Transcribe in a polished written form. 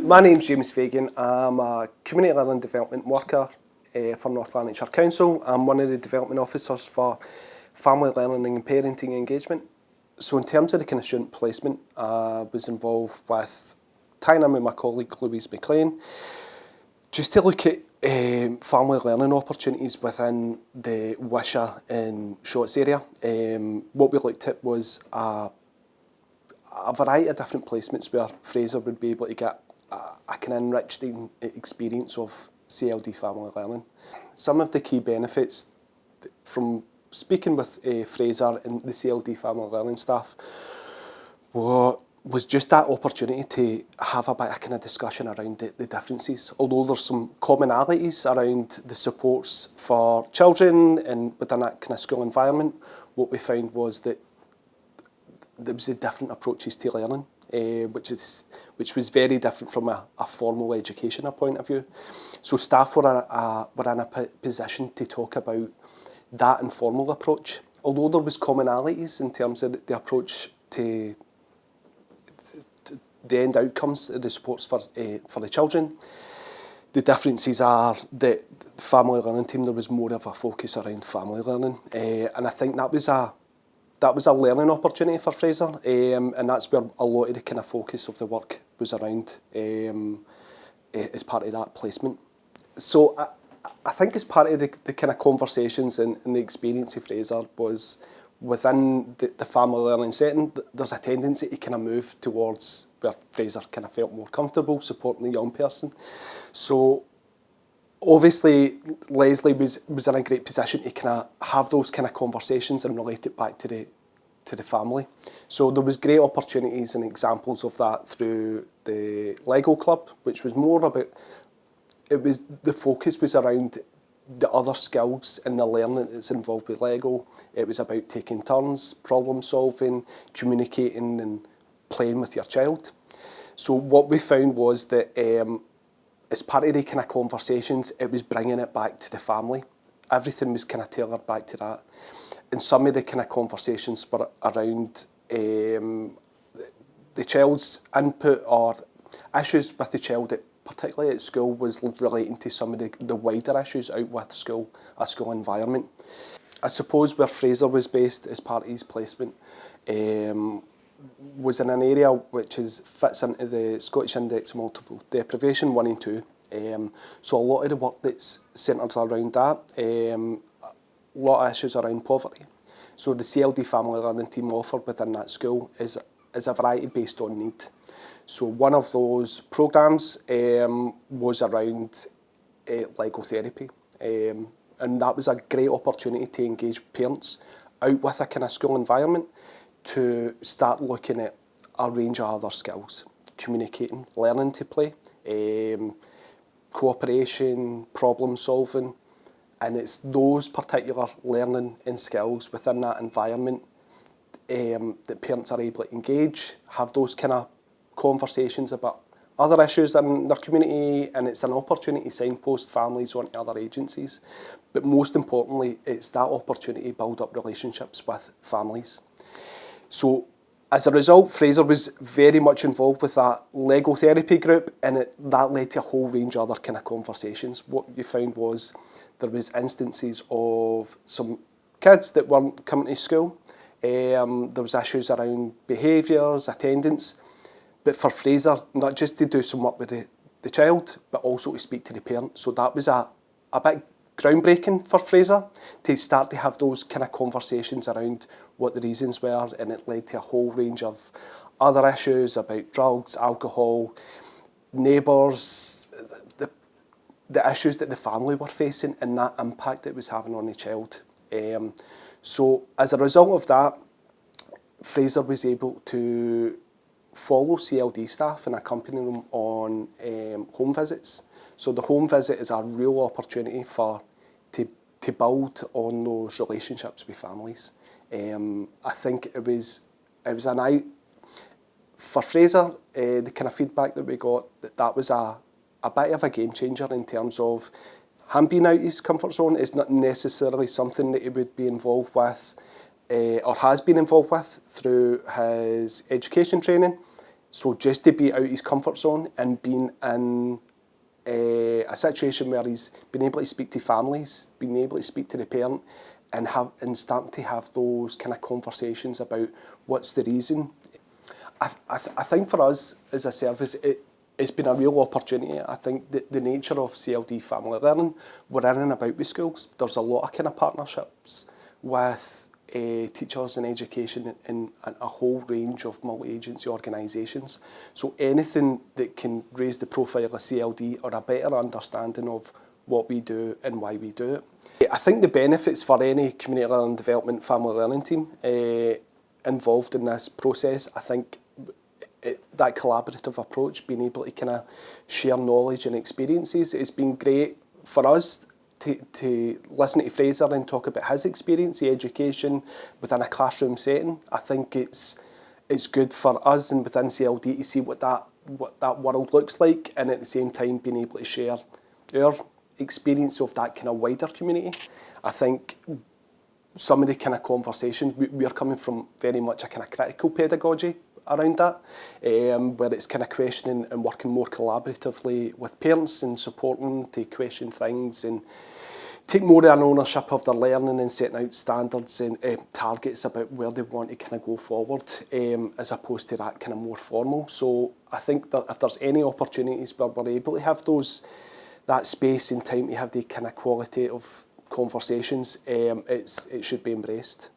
My name's James Fagan. I'm a community learning development worker for North Lanarkshire Council. I'm one of the development officers for family learning and parenting engagement. So in terms of the kind of student placement, I was involved with tying in with my colleague Louise McLean just to look at family learning opportunities within the Wishaw and Shotts area. What we looked at was a variety of different placements where Fraser would be able to get a kind of enriching experience of CLD family learning. Some of the key benefits from speaking with Fraser and the CLD family learning staff was just that opportunity to have a bit of kind of discussion around the differences. Although there's some commonalities around the supports for children and within that kind of school environment, what we found was that there was the different approaches to learning, which was very different from a formal educational point of view. So staff were in a position to talk about that informal approach. Although there was commonalities in terms of the approach to the end outcomes of the supports for the children, the differences are that the family learning team, there was more of a focus around family learning, and I think that was a learning opportunity for Fraser, and that's where a lot of the kind of focus of the work was around as part of that placement. So I think as part of the kind of conversations and the experience of Fraser was within the family learning setting, there's a tendency to kind of move towards where Fraser kind of felt more comfortable supporting the young person. So obviously Leslie was in a great position to kind of have those kind of conversations and relate it back to the family. So there was great opportunities and examples of that through the Lego Club, which was more about, the focus was around the other skills and the learning that's involved with Lego. It was about taking turns, problem solving, communicating and playing with your child. So what we found was that as part of the kind of conversations, it was bringing it back to the family. Everything was kind of tailored back to that. And some of the kind of conversations were around the child's input or issues with the child, particularly at school, was relating to some of the wider issues out with school, a school environment. I suppose where Fraser was based as part of his placement was in an area which fits into the Scottish Index of Multiple Deprivation 1 and 2. So a lot of the work that's centred around that, a lot of issues around poverty. So the CLD family learning team offered within that school is a variety based on need. So one of those programmes was around Lego therapy, and that was a great opportunity to engage parents out with a kind of school environment to start looking at a range of other skills, communicating, learning to play, cooperation, problem solving, and it's those particular learning and skills within that environment that parents are able to engage, have those kind of conversations about other issues in their community, and it's an opportunity to signpost families onto other agencies. But most importantly, it's that opportunity to build up relationships with families. So as a result, Fraser was very much involved with that Lego therapy group, and that led to a whole range of other kind of conversations. What you found was there was instances of some kids that weren't coming to school. There was issues around behaviours, attendance. But for Fraser, not just to do some work with the child, but also to speak to the parent. So that was a bit groundbreaking for Fraser to start to have those kind of conversations around what the reasons were, and it led to a whole range of other issues about drugs, alcohol, neighbours, the issues that the family were facing and that impact it was having on the child. So as a result of that, Fraser was able to follow CLD staff and accompany them on home visits. So the home visit is a real opportunity to build on those relationships with families. I think it was an eye for Fraser. The kind of feedback that we got, that was a bit of a game changer in terms of him being out his comfort zone is not necessarily something that he would be involved with or has been involved with through his education training. So just to be out his comfort zone and being in a situation where he's been able to speak to families, being able to speak to the parent, and starting to have those kind of conversations about what's the reason. I think for us as a service, it's been a real opportunity. I think that the nature of CLD family learning, we're in and about with schools. There's a lot of kind of partnerships with teachers and education in a whole range of multi-agency organisations. So anything that can raise the profile of CLD or a better understanding of what we do and why we do it. I think the benefits for any community learning development family learning team involved in this process, I think that collaborative approach, being able to kind of share knowledge and experiences, has been great for us to listen to Fraser and talk about his experience, the education within a classroom setting. I think it's good for us and within CLD to see what that world looks like, and at the same time being able to share our experience of that kind of wider community. I think some of the kind of conversations, we're coming from very much a kind of critical pedagogy around that, where it's kind of questioning and working more collaboratively with parents and supporting to question things and take more of an ownership of their learning and setting out standards and targets about where they want to kind of go forward, as opposed to that kind of more formal. So I think that if there's any opportunities where we're able to have that space and time to have the kind of quality of conversations, it should be embraced.